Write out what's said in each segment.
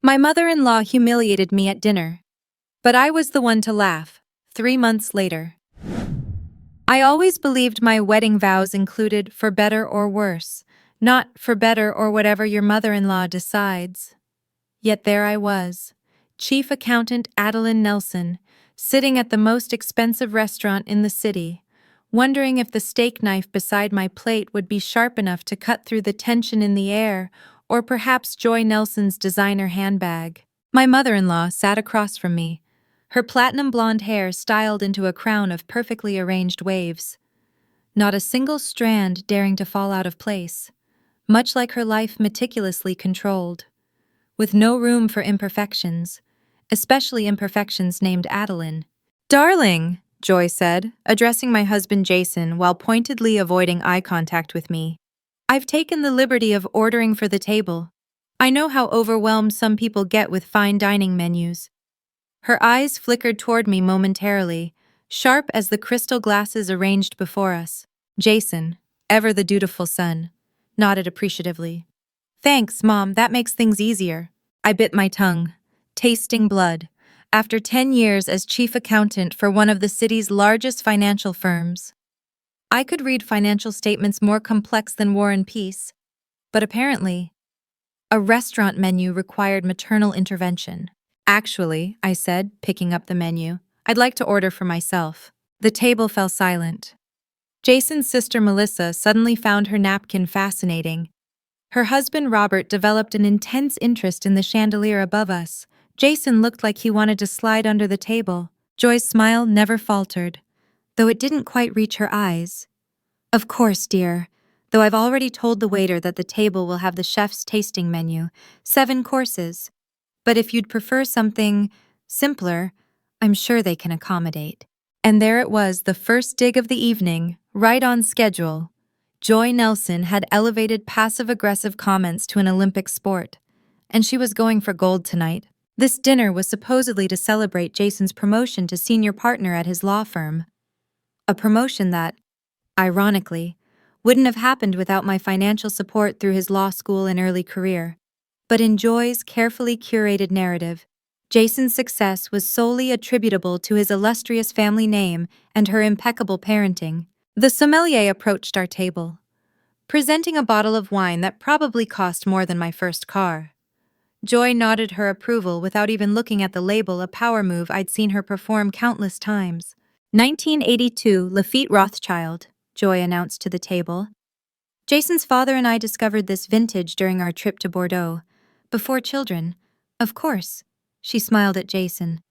My mother-in-law humiliated me at dinner, but I was the one to laugh. 3 months later. I always believed my wedding vows included for better or worse, not for better or whatever your mother-in-law decides. Yet there I was, Chief Accountant Adeline Nelson, sitting at the most expensive restaurant in the city, wondering if the steak knife beside my plate would be sharp enough to cut through the tension in the air, or perhaps Joy Nelson's designer handbag. My mother-in-law sat across from me, her platinum blonde hair styled into a crown of perfectly arranged waves, not a single strand daring to fall out of place, much like her life meticulously controlled, with no room for imperfections, especially imperfections named Adeline. "Darling," Joy said, addressing my husband Jason while pointedly avoiding eye contact with me. "I've taken the liberty of ordering for the table. I know how overwhelmed some people get with fine dining menus." Her eyes flickered toward me momentarily, sharp as the crystal glasses arranged before us. Jason, ever the dutiful son, nodded appreciatively. "Thanks, Mom, that makes things easier." I bit my tongue, tasting blood, after 10 years as chief accountant for one of the city's largest financial firms. I could read financial statements more complex than War and Peace, but apparently, a restaurant menu required maternal intervention. "Actually," I said, picking up the menu, "I'd like to order for myself." The table fell silent. Jason's sister Melissa suddenly found her napkin fascinating. Her husband Robert developed an intense interest in the chandelier above us. Jason looked like he wanted to slide under the table. Joy's smile never faltered, though it didn't quite reach her eyes. "Of course, dear, though I've already told the waiter that the table will have the chef's tasting menu, 7 courses. But if you'd prefer something simpler, I'm sure they can accommodate." And there it was, the first dig of the evening, right on schedule. Joy Nelson had elevated passive-aggressive comments to an Olympic sport, and she was going for gold tonight. This dinner was supposedly to celebrate Jason's promotion to senior partner at his law firm. A promotion that, ironically, wouldn't have happened without my financial support through his law school and early career. But in Joy's carefully curated narrative, Jason's success was solely attributable to his illustrious family name and her impeccable parenting. The sommelier approached our table, presenting a bottle of wine that probably cost more than my first car. Joy nodded her approval without even looking at the label, a power move I'd seen her perform countless times. 1982 Lafitte Rothschild, Joy announced to the table. Jason's father and I discovered this vintage during our trip to Bordeaux. Before children, of course. She smiled at Jason.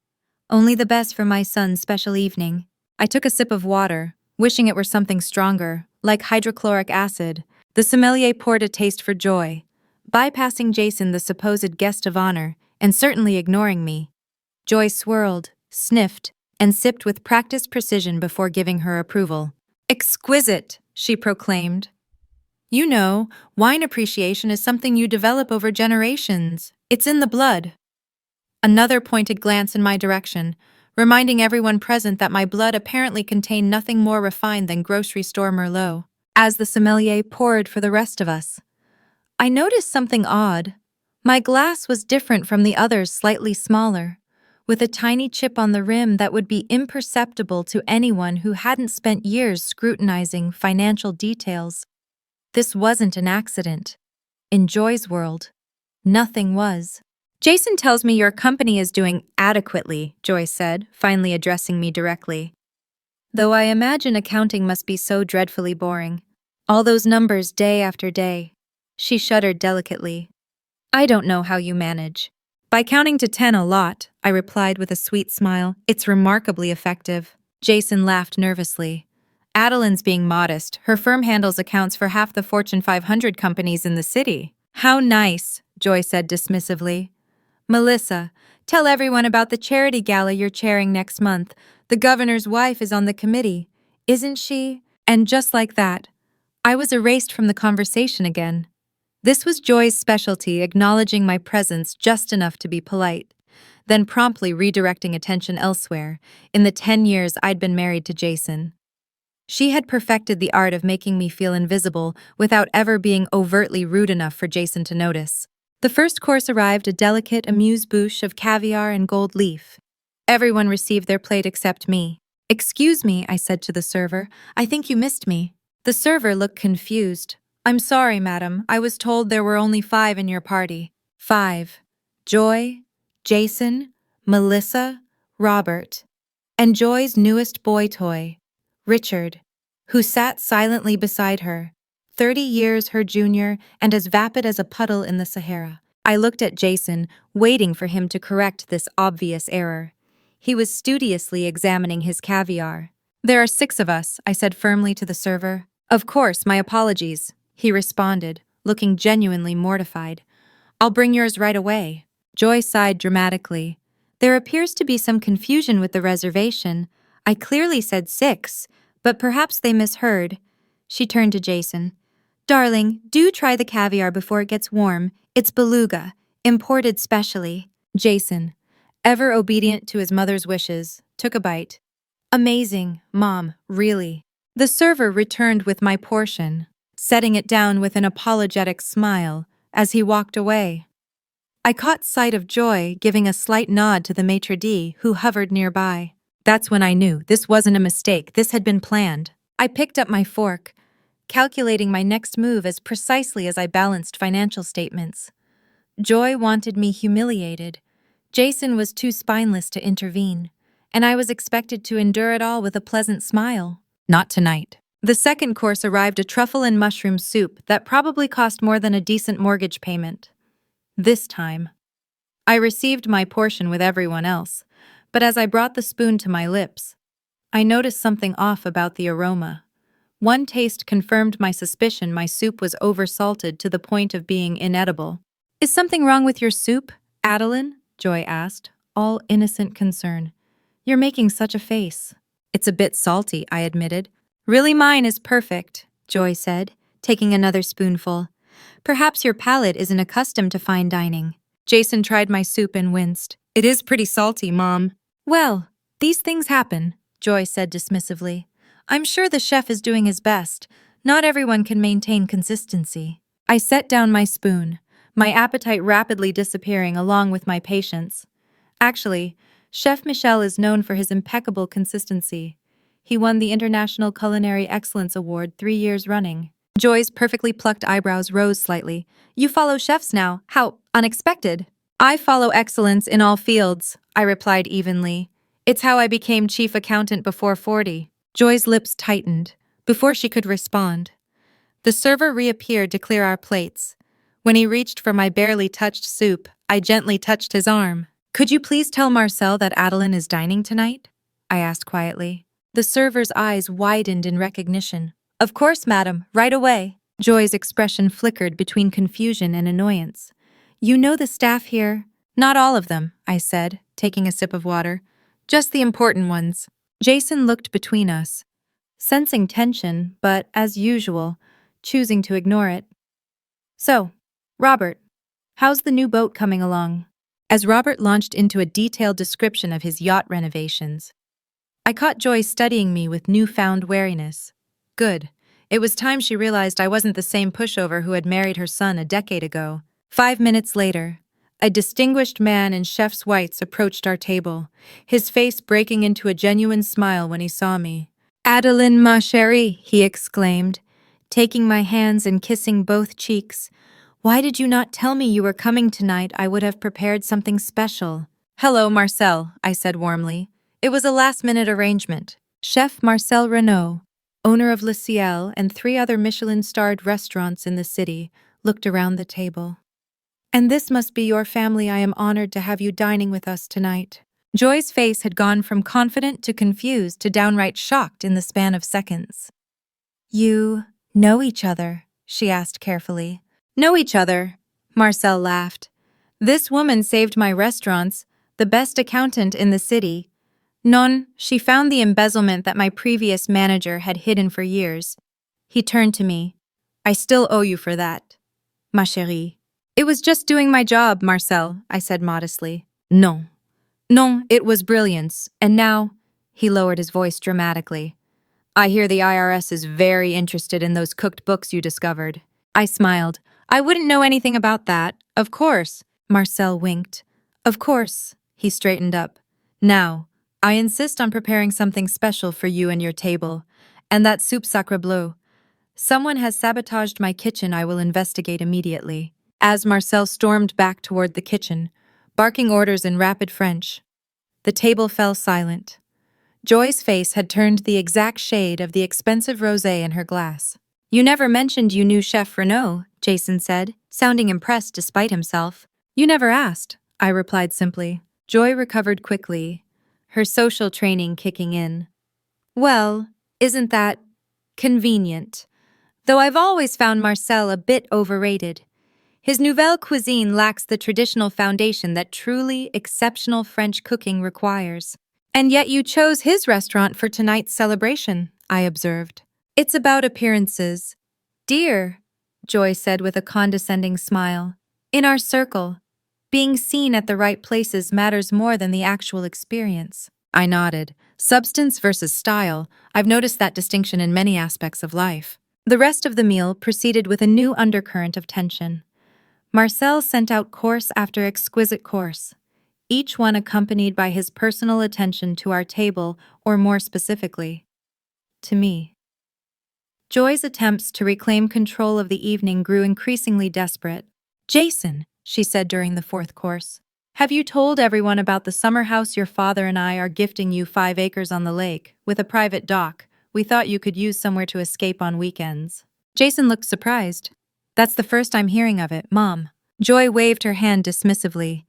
"Only the best for my son's special evening." I took a sip of water, wishing it were something stronger, like hydrochloric acid. The sommelier poured a taste for Joy, bypassing Jason, the supposed guest of honor, and certainly ignoring me. Joy swirled, sniffed, and sipped with practiced precision before giving her approval. "Exquisite," she proclaimed. "You know, wine appreciation is something you develop over generations. It's in the blood." Another pointed glance in my direction, reminding everyone present that my blood apparently contained nothing more refined than grocery store Merlot. As the sommelier poured for the rest of us, I noticed something odd. My glass was different from the others, slightly smaller, with a tiny chip on the rim that would be imperceptible to anyone who hadn't spent years scrutinizing financial details. This wasn't an accident. In Joy's world, nothing was. "Jason tells me your company is doing adequately," Joy said, finally addressing me directly. "Though I imagine accounting must be so dreadfully boring. All those numbers day after day." She shuddered delicately. "I don't know how you manage." "By counting to 10 a lot," I replied with a sweet smile. "It's remarkably effective." Jason laughed nervously. "Adeline's being modest. Her firm handles accounts for half the Fortune 500 companies in the city." "How nice," Joy said dismissively. "Melissa, tell everyone about the charity gala you're chairing next month. The governor's wife is on the committee, isn't she?" And just like that, I was erased from the conversation again. This was Joy's specialty, acknowledging my presence just enough to be polite, then promptly redirecting attention elsewhere, in the 10 years I'd been married to Jason. She had perfected the art of making me feel invisible without ever being overtly rude enough for Jason to notice. The first course arrived, a delicate amuse-bouche of caviar and gold leaf. Everyone received their plate except me. "Excuse me," I said to the server. "I think you missed me." The server looked confused. "I'm sorry, madam. I was told there were only 5 in your party." 5. Joy, Jason, Melissa, Robert, and Joy's newest boy toy, Richard, who sat silently beside her, 30 years her junior and as vapid as a puddle in the Sahara. I looked at Jason, waiting for him to correct this obvious error. He was studiously examining his caviar. "There are 6 of us," I said firmly to the server. "Of course, my apologies," he responded, looking genuinely mortified. "I'll bring yours right away." Joy sighed dramatically. "There appears to be some confusion with the reservation. I clearly said 6, but perhaps they misheard." She turned to Jason. "Darling, do try the caviar before it gets warm. It's beluga, imported specially." Jason, ever obedient to his mother's wishes, took a bite. "Amazing, Mom, really." The server returned with my portion, setting it down with an apologetic smile as he walked away. I caught sight of Joy giving a slight nod to the maitre d' who hovered nearby. That's when I knew this wasn't a mistake, this had been planned. I picked up my fork, calculating my next move as precisely as I balanced financial statements. Joy wanted me humiliated. Jason was too spineless to intervene, and I was expected to endure it all with a pleasant smile. Not tonight. The second course arrived, a truffle and mushroom soup that probably cost more than a decent mortgage payment. This time, I received my portion with everyone else, but as I brought the spoon to my lips, I noticed something off about the aroma. One taste confirmed my suspicion my soup was oversalted to the point of being inedible. "Is something wrong with your soup, Adeline?" Joy asked, all innocent concern. "You're making such a face." "It's a bit salty," I admitted. "Really, mine is perfect," Joy said, taking another spoonful. "Perhaps your palate isn't accustomed to fine dining." Jason tried my soup and winced. "It is pretty salty, Mom." "Well, these things happen," Joy said dismissively. "I'm sure the chef is doing his best. Not everyone can maintain consistency." I set down my spoon, my appetite rapidly disappearing along with my patience. Actually, Chef Michel is known for his impeccable consistency. He won the International Culinary Excellence Award 3 years running. Joy's perfectly plucked eyebrows rose slightly. "You follow chefs now? How unexpected." "I follow excellence in all fields," I replied evenly. "It's how I became chief accountant before 40. Joy's lips tightened. Before she could respond, the server reappeared to clear our plates. When he reached for my barely touched soup, I gently touched his arm. "Could you please tell Marcel that Adeline is dining tonight?" I asked quietly. The server's eyes widened in recognition. "Of course, madam, right away." Joy's expression flickered between confusion and annoyance. "You know the staff here?" "Not all of them," I said, taking a sip of water. "Just the important ones." Jason looked between us, sensing tension, but, as usual, choosing to ignore it. "So, Robert, how's the new boat coming along?" As Robert launched into a detailed description of his yacht renovations, I caught Joy studying me with newfound wariness. Good. It was time she realized I wasn't the same pushover who had married her son a decade ago. 5 minutes later, a distinguished man in chef's whites approached our table, his face breaking into a genuine smile when he saw me. "Adeline, ma chérie," he exclaimed, taking my hands and kissing both cheeks. "Why did you not tell me you were coming tonight? I would have prepared something special." "Hello, Marcel," I said warmly. "It was a last-minute arrangement." Chef Marcel Renaud, owner of Le Ciel and 3 other Michelin-starred restaurants in the city, looked around the table. "And this must be your family. I am honored to have you dining with us tonight." Joy's face had gone from confident to confused to downright shocked in the span of seconds. "You know each other?" she asked carefully. "Know each other?" Marcel laughed. "This woman saved my restaurants, the best accountant in the city. Non, she found the embezzlement that my previous manager had hidden for years." He turned to me. "I still owe you for that, ma chérie." "It was just doing my job, Marcel," I said modestly. "Non. Non, it was brilliance. And now," he lowered his voice dramatically, "I hear the IRS is very interested in those cooked books you discovered." I smiled. "I wouldn't know anything about that. Of course, Marcel winked. Of course, he straightened up. Now, I insist on preparing something special for you and your table. And that soup sacre bleu. Someone has sabotaged my kitchen. I will investigate immediately. As Marcel stormed back toward the kitchen, barking orders in rapid French, the table fell silent. Joy's face had turned the exact shade of the expensive rosé in her glass. You never mentioned you knew Chef Renaud, Jason said, sounding impressed despite himself. You never asked, I replied simply. Joy recovered quickly, her social training kicking in. Well, isn't that convenient? Though I've always found Marcel a bit overrated. His nouvelle cuisine lacks the traditional foundation that truly exceptional French cooking requires. And yet you chose his restaurant for tonight's celebration, I observed. It's about appearances. Dear, Joy said with a condescending smile. In our circle, being seen at the right places matters more than the actual experience. I nodded. Substance versus style. I've noticed that distinction in many aspects of life. The rest of the meal proceeded with a new undercurrent of tension. Marcel sent out course after exquisite course, each one accompanied by his personal attention to our table, or more specifically, to me. Joy's attempts to reclaim control of the evening grew increasingly desperate. Jason, she said during the fourth course, have you told everyone about the summer house your father and I are gifting you 5 acres on the lake, with a private dock? We thought you could use somewhere to escape on weekends. Jason looked surprised. That's the first I'm hearing of it, Mom. Joy waved her hand dismissively.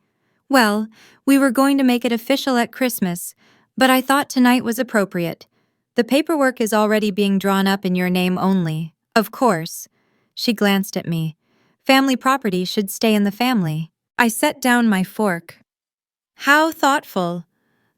Well, we were going to make it official at Christmas, but I thought tonight was appropriate. The paperwork is already being drawn up in your name only. Of course. She glanced at me. Family property should stay in the family. I set down my fork. How thoughtful.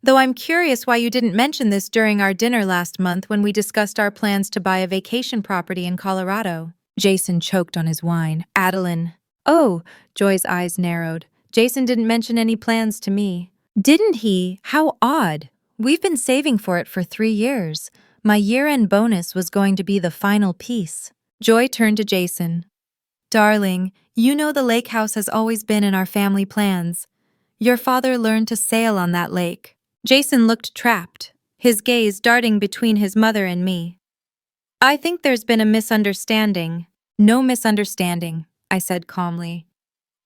Though I'm curious why you didn't mention this during our dinner last month when we discussed our plans to buy a vacation property in Colorado. Jason choked on his wine. Adeline. Oh, Joy's eyes narrowed. Jason didn't mention any plans to me. Didn't he? How odd. We've been saving for it for 3 years. My year-end bonus was going to be the final piece. Joy turned to Jason. Darling, you know the lake house has always been in our family plans. Your father learned to sail on that lake. Jason looked trapped, his gaze darting between his mother and me. I think there's been a misunderstanding. No misunderstanding, I said calmly.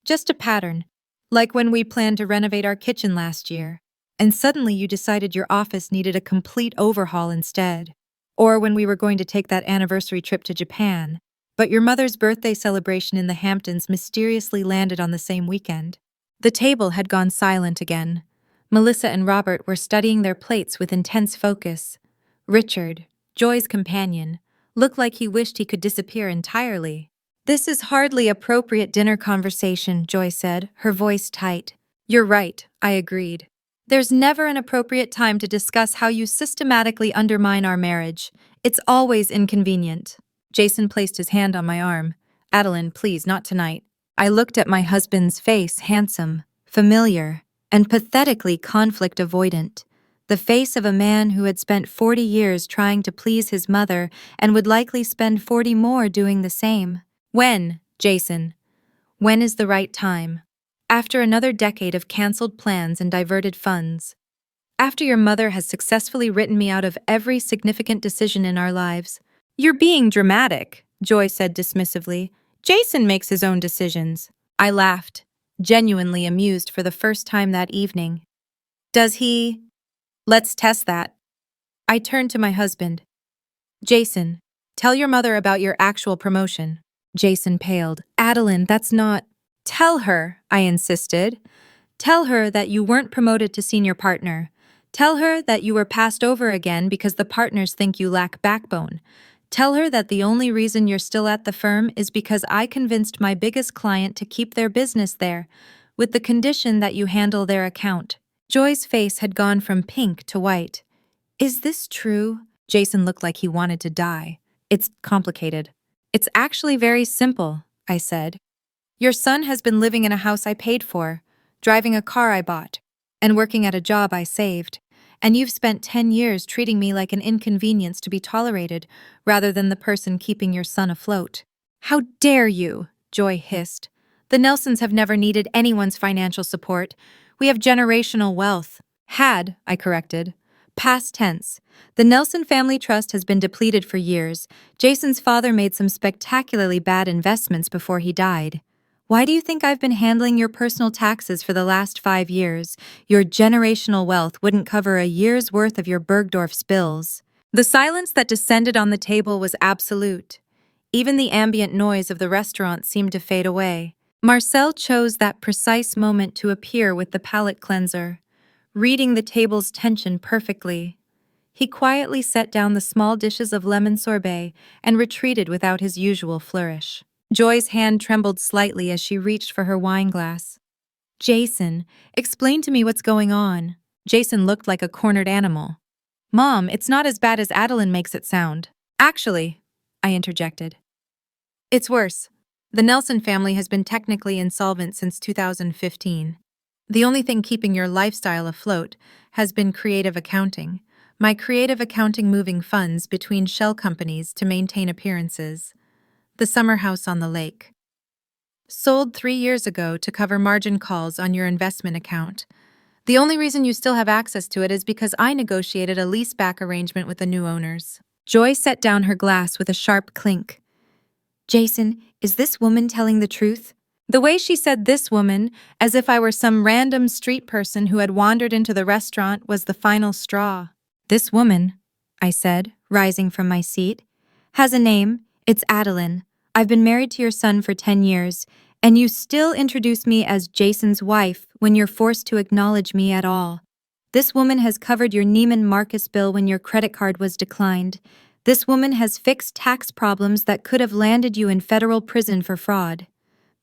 Just a pattern, like when we planned to renovate our kitchen last year, and suddenly you decided your office needed a complete overhaul instead. Or when we were going to take that anniversary trip to Japan, but your mother's birthday celebration in the Hamptons mysteriously landed on the same weekend. The table had gone silent again. Melissa and Robert were studying their plates with intense focus. Richard, Joy's companion, looked like he wished he could disappear entirely. This is hardly appropriate dinner conversation, Joy said, her voice tight. You're right, I agreed. There's never an appropriate time to discuss how you systematically undermine our marriage. It's always inconvenient. Jason placed his hand on my arm. Adeline, please, not tonight. I looked at my husband's face, handsome, familiar, and pathetically conflict avoidant. The face of a man who had spent 40 years trying to please his mother and would likely spend 40 more doing the same. When, Jason? When is the right time? After another decade of canceled plans and diverted funds. After your mother has successfully written me out of every significant decision in our lives. You're being dramatic, Joy said dismissively. Jason makes his own decisions. I laughed, genuinely amused for the first time that evening. Does he? Let's test that. I turned to my husband. Jason, tell your mother about your actual promotion. Jason paled. Adeline, that's not… Tell her, I insisted. Tell her that you weren't promoted to senior partner. Tell her that you were passed over again because the partners think you lack backbone. Tell her that the only reason you're still at the firm is because I convinced my biggest client to keep their business there, with the condition that you handle their account. Joy's face had gone from pink to white. Is this true? Jason looked like he wanted to die. It's complicated. It's actually very simple, I said. Your son has been living in a house I paid for, driving a car I bought, and working at a job I saved. And you've spent 10 years treating me like an inconvenience to be tolerated, rather than the person keeping your son afloat. How dare you? Joy hissed. The Nelsons have never needed anyone's financial support. We have generational wealth. Had, I corrected. Past tense. The Nelson Family Trust has been depleted for years. Jason's father made some spectacularly bad investments before he died. Why do you think I've been handling your personal taxes for the last 5 years? Your generational wealth wouldn't cover a year's worth of your Bergdorf's bills. The silence that descended on the table was absolute. Even the ambient noise of the restaurant seemed to fade away. Marcel chose that precise moment to appear with the palate cleanser, reading the table's tension perfectly. He quietly set down the small dishes of lemon sorbet and retreated without his usual flourish. Joy's hand trembled slightly as she reached for her wine glass. "Jason, explain to me what's going on." Jason looked like a cornered animal. "Mom, it's not as bad as Adeline makes it sound." "Actually," I interjected, "it's worse. The Nelson family has been technically insolvent since 2015. The only thing keeping your lifestyle afloat has been creative accounting. My creative accounting moving funds between shell companies to maintain appearances. The summer house on the lake. Sold 3 years ago to cover margin calls on your investment account. The only reason you still have access to it is because I negotiated a leaseback arrangement with the new owners." Joy set down her glass with a sharp clink. "Jason, is this woman telling the truth?" The way she said "this woman," as if I were some random street person who had wandered into the restaurant, was the final straw. "This woman," I said, rising from my seat, "has a name. It's Adeline. I've been married to your son for 10 years, and you still introduce me as Jason's wife when you're forced to acknowledge me at all. This woman has covered your Neiman Marcus bill when your credit card was declined. This woman has fixed tax problems that could have landed you in federal prison for fraud.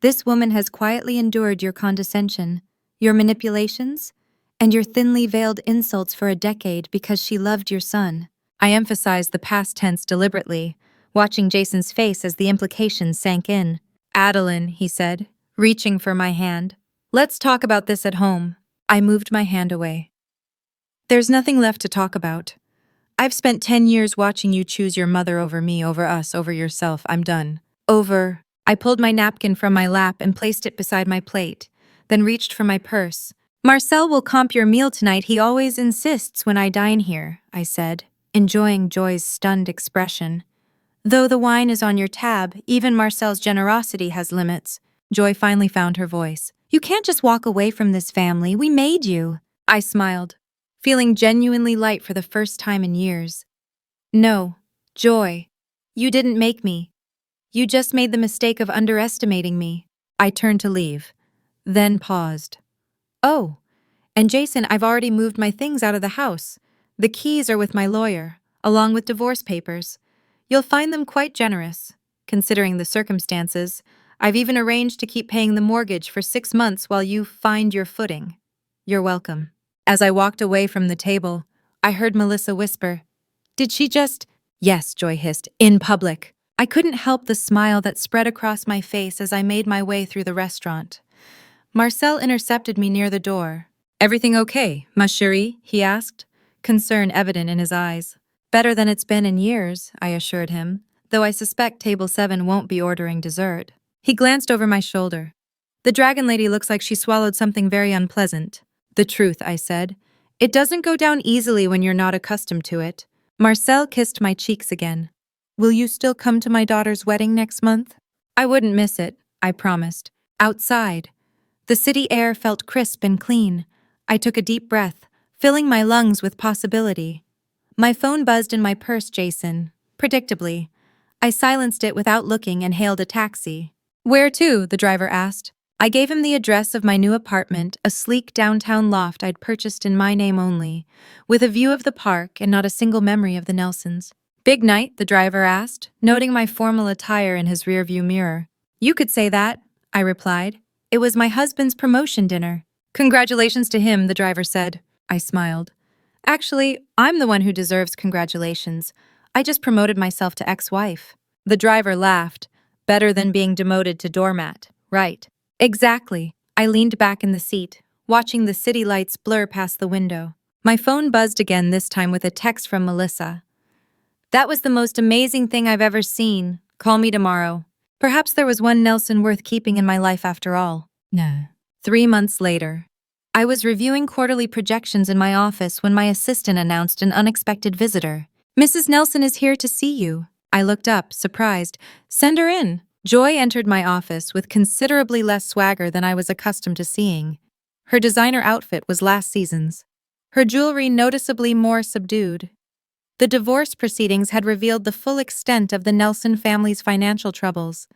This woman has quietly endured your condescension, your manipulations, and your thinly veiled insults for a decade because she loved your son." I emphasized the past tense deliberately, watching Jason's face as the implications sank in. "Adeline," he said, reaching for my hand. "Let's talk about this at home." I moved my hand away. "There's nothing left to talk about. I've spent 10 years watching you choose your mother over me, over us, over yourself. I'm done. Over." I pulled my napkin from my lap and placed it beside my plate, then reached for my purse. "Marcel will comp your meal tonight. He always insists when I dine here," I said, enjoying Joy's stunned expression. "Though the wine is on your tab, even Marcel's generosity has limits." Joy finally found her voice. "You can't just walk away from this family. We made you." I smiled, feeling genuinely light for the first time in years. "No, Joy, you didn't make me. You just made the mistake of underestimating me." I turned to leave, then paused. "Oh, and Jason, I've already moved my things out of the house. The keys are with my lawyer, along with divorce papers. You'll find them quite generous, considering the circumstances. I've even arranged to keep paying the mortgage for 6 months while you find your footing." "You're welcome." As I walked away from the table, I heard Melissa whisper, "Did she just—" "Yes," Joy hissed, "in public." I couldn't help the smile that spread across my face as I made my way through the restaurant. Marcel intercepted me near the door. "Everything okay, ma chérie?" he asked, concern evident in his eyes. "Better than it's been in years," I assured him, though I suspect Table 7 won't be ordering dessert. He glanced over my shoulder. "The dragon lady looks like she swallowed something very unpleasant." "The truth," I said. "It doesn't go down easily when you're not accustomed to it." Marcel kissed my cheeks again. "Will you still come to my daughter's wedding next month?" "I wouldn't miss it," I promised. Outside, the city air felt crisp and clean. I took a deep breath, filling my lungs with possibility. My phone buzzed in my purse, Jason. Predictably, I silenced it without looking and hailed a taxi. "Where to?" the driver asked. I gave him the address of my new apartment, a sleek downtown loft I'd purchased in my name only, with a view of the park and not a single memory of the Nelsons. "Big night?" the driver asked, noting my formal attire in his rearview mirror. "You could say that," I replied. "It was my husband's promotion dinner." "Congratulations to him," the driver said. I smiled. "Actually, I'm the one who deserves congratulations. I just promoted myself to ex-wife." The driver laughed. "Better than being demoted to doormat, right?" "Exactly." I leaned back in the seat, watching the city lights blur past the window. My phone buzzed again, this time with a text from Melissa. "That was the most amazing thing I've ever seen. Call me tomorrow." Perhaps there was one Nelson worth keeping in my life after all. No. 3 months later, I was reviewing quarterly projections in my office when my assistant announced an unexpected visitor. "Mrs. Nelson is here to see you." I looked up, surprised. "Send her in." Joy entered my office with considerably less swagger than I was accustomed to seeing. Her designer outfit was last season's. Her jewelry noticeably more subdued. The divorce proceedings had revealed the full extent of the Nelson family's financial troubles,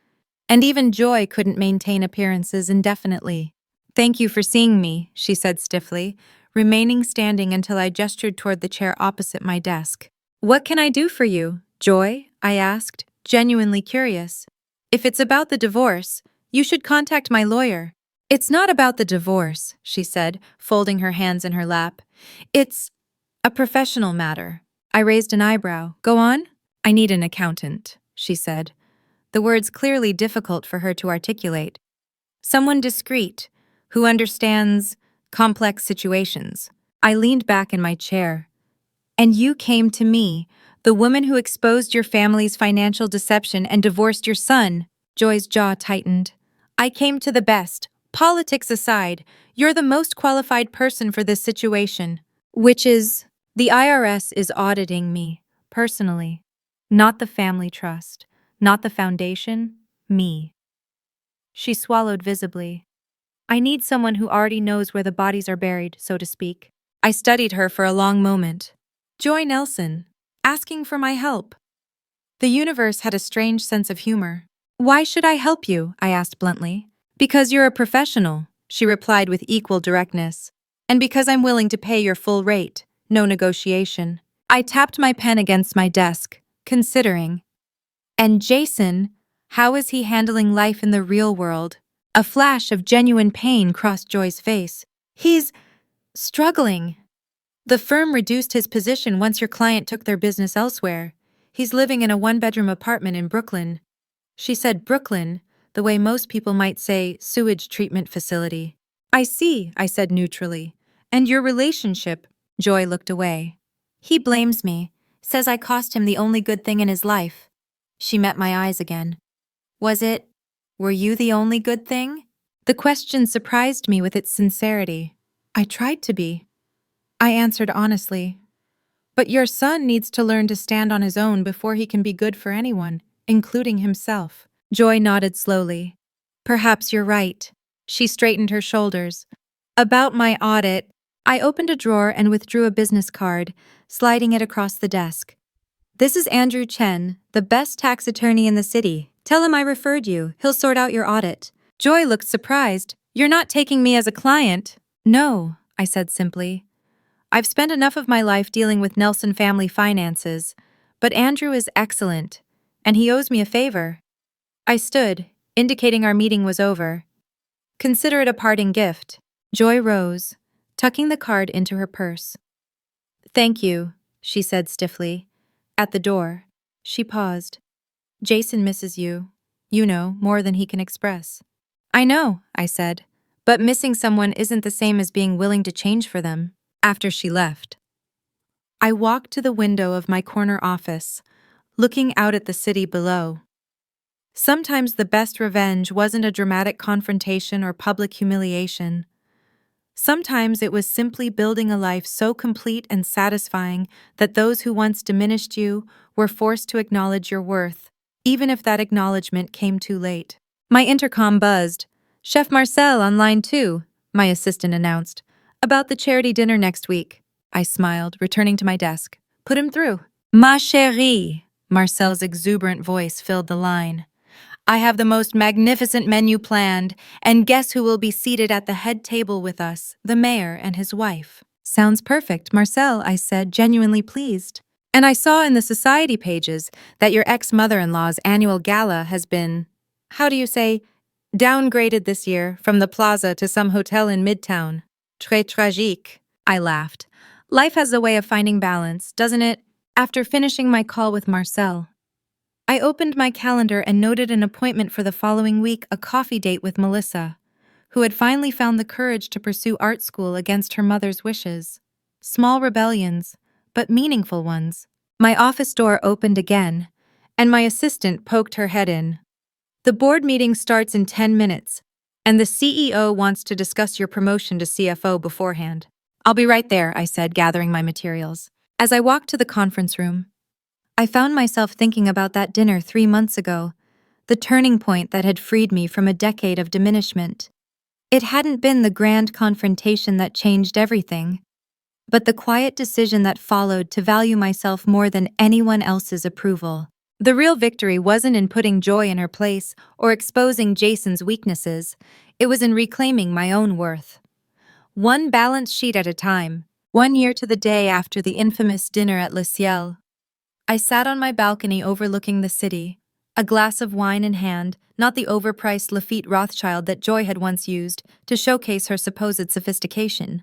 and even Joy couldn't maintain appearances indefinitely. "Thank you for seeing me," she said stiffly, remaining standing until I gestured toward the chair opposite my desk. "What can I do for you, Joy?" I asked, genuinely curious. "If it's about the divorce, you should contact my lawyer." "It's not about the divorce," she said, folding her hands in her lap. "It's a professional matter." I raised an eyebrow. "Go on?" "I need an accountant," she said, the words clearly difficult for her to articulate. "Someone discreet, who understands complex situations." I leaned back in my chair. "And you came to me, the woman who exposed your family's financial deception and divorced your son." Joy's jaw tightened. "I came to the best. Politics aside, you're the most qualified person for this situation." "Which is?" "The IRS is auditing me, personally. Not the family trust, not the foundation, me." She swallowed visibly. "I need someone who already knows where the bodies are buried, so to speak." I studied her for a long moment. Joy Nelson, asking for my help. The universe had a strange sense of humor. "Why should I help you?" I asked bluntly. "Because you're a professional," she replied with equal directness. "And because I'm willing to pay your full rate, no negotiation." I tapped my pen against my desk, considering. "And Jason, how is he handling life in the real world?" A flash of genuine pain crossed Joy's face. "He's struggling. The firm reduced his position once your client took their business elsewhere. He's living in a one-bedroom apartment in Brooklyn." She said Brooklyn, the way most people might say sewage treatment facility. "I see," I said neutrally. "And your relationship?" Joy looked away. "He blames me, says I cost him the only good thing in his life." She met my eyes again. Were you the only good thing?" The question surprised me with its sincerity. "I tried to be," I answered honestly. "But your son needs to learn to stand on his own before he can be good for anyone, including himself." Joy nodded slowly. "Perhaps you're right." She straightened her shoulders. "About my audit," I opened a drawer and withdrew a business card, sliding it across the desk. "This is Andrew Chen, the best tax attorney in the city. Tell him I referred you. He'll sort out your audit." Joy looked surprised. "You're not taking me as a client?" "No," I said simply. "I've spent enough of my life dealing with Nelson family finances, but Andrew is excellent, and he owes me a favor." I stood, indicating our meeting was over. "Consider it a parting gift." Joy rose, tucking the card into her purse. "Thank you," she said stiffly. At the door, she paused. "Jason misses you, more than he can express." "I know," I said, "but missing someone isn't the same as being willing to change for them." After she left, I walked to the window of my corner office, looking out at the city below. Sometimes the best revenge wasn't a dramatic confrontation or public humiliation. Sometimes it was simply building a life so complete and satisfying that those who once diminished you were forced to acknowledge your worth, even if that acknowledgement came too late. My intercom buzzed. "Chef Marcel on line 2, my assistant announced. "About the charity dinner next week." I smiled, returning to my desk. "Put him through." "Ma chérie," Marcel's exuberant voice filled the line. "I have the most magnificent menu planned, and guess who will be seated at the head table with us? The mayor and his wife." "Sounds perfect, Marcel," I said, genuinely pleased. "And I saw in the society pages that your ex-mother-in-law's annual gala has been, how do you say, downgraded this year from the plaza to some hotel in Midtown. Très tragique." I laughed. Life has a way of finding balance, doesn't it? After finishing my call with Marcel, I opened my calendar and noted an appointment for the following week, a coffee date with Melissa, who had finally found the courage to pursue art school against her mother's wishes. Small rebellions, but meaningful ones. My office door opened again, and my assistant poked her head in. The board meeting starts in 10 minutes, and the CEO wants to discuss your promotion to CFO beforehand. I'll be right there, I said, gathering my materials. As I walked to the conference room, I found myself thinking about that dinner 3 months ago, the turning point that had freed me from a decade of diminishment. It hadn't been the grand confrontation that changed everything, but the quiet decision that followed to value myself more than anyone else's approval. The real victory wasn't in putting Joy in her place or exposing Jason's weaknesses, it was in reclaiming my own worth. One balance sheet at a time. 1 year to the day after the infamous dinner at Le Ciel, I sat on my balcony overlooking the city, a glass of wine in hand, not the overpriced Lafite Rothschild that Joy had once used to showcase her supposed sophistication,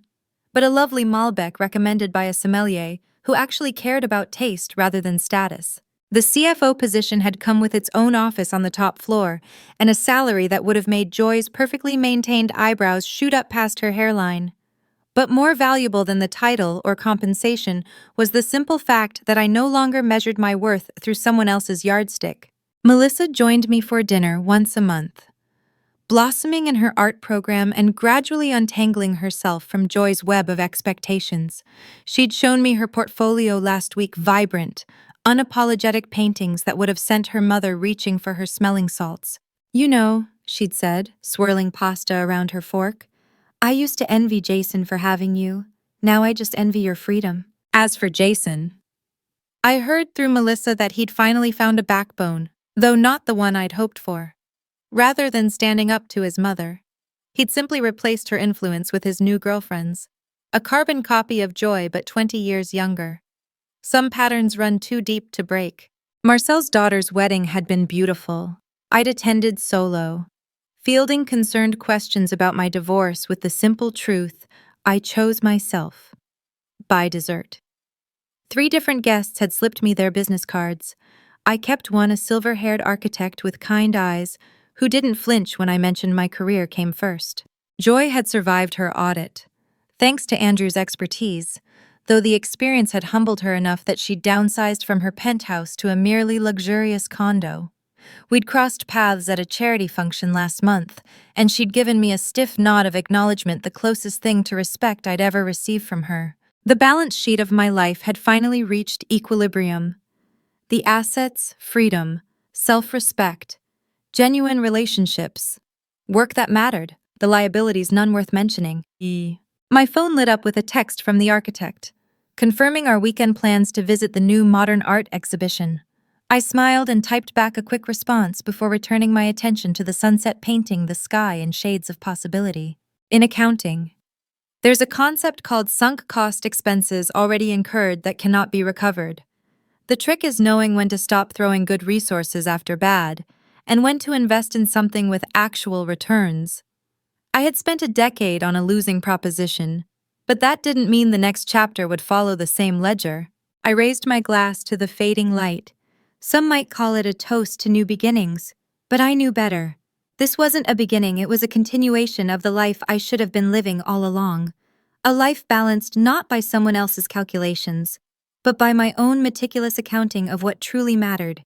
but a lovely Malbec recommended by a sommelier who actually cared about taste rather than status. The CFO position had come with its own office on the top floor and a salary that would have made Joy's perfectly maintained eyebrows shoot up past her hairline. But more valuable than the title or compensation was the simple fact that I no longer measured my worth through someone else's yardstick. Melissa joined me for dinner once a month, blossoming in her art program and gradually untangling herself from Joy's web of expectations. She'd shown me her portfolio last week, vibrant, unapologetic paintings that would have sent her mother reaching for her smelling salts. "You know," she'd said, swirling pasta around her fork, "I used to envy Jason for having you. Now I just envy your freedom." As for Jason, I heard through Melissa that he'd finally found a backbone, though not the one I'd hoped for. Rather than standing up to his mother, he'd simply replaced her influence with his new girlfriend's, a carbon copy of Joy but 20 years younger. Some patterns run too deep to break. Marcel's daughter's wedding had been beautiful. I'd attended solo, fielding concerned questions about my divorce with the simple truth, I chose myself. By dessert. 3 different guests had slipped me their business cards. I kept one, a silver-haired architect with kind eyes, who didn't flinch when I mentioned my career came first. Joy had survived her audit, thanks to Andrew's expertise, though the experience had humbled her enough that she'd downsized from her penthouse to a merely luxurious condo. We'd crossed paths at a charity function last month, and she'd given me a stiff nod of acknowledgement, the closest thing to respect I'd ever received from her. The balance sheet of my life had finally reached equilibrium. The assets, freedom, self-respect, genuine relationships, work that mattered, the liabilities none worth mentioning. My phone lit up with a text from the architect, confirming our weekend plans to visit the new modern art exhibition. I smiled and typed back a quick response before returning my attention to the sunset painting the sky in shades of possibility. In accounting, there's a concept called sunk cost expenses already incurred that cannot be recovered. The trick is knowing when to stop throwing good resources after bad, and when to invest in something with actual returns. I had spent a decade on a losing proposition, but that didn't mean the next chapter would follow the same ledger. I raised my glass to the fading light. Some might call it a toast to new beginnings, but I knew better. This wasn't a beginning, it was a continuation of the life I should have been living all along. A life balanced not by someone else's calculations, but by my own meticulous accounting of what truly mattered.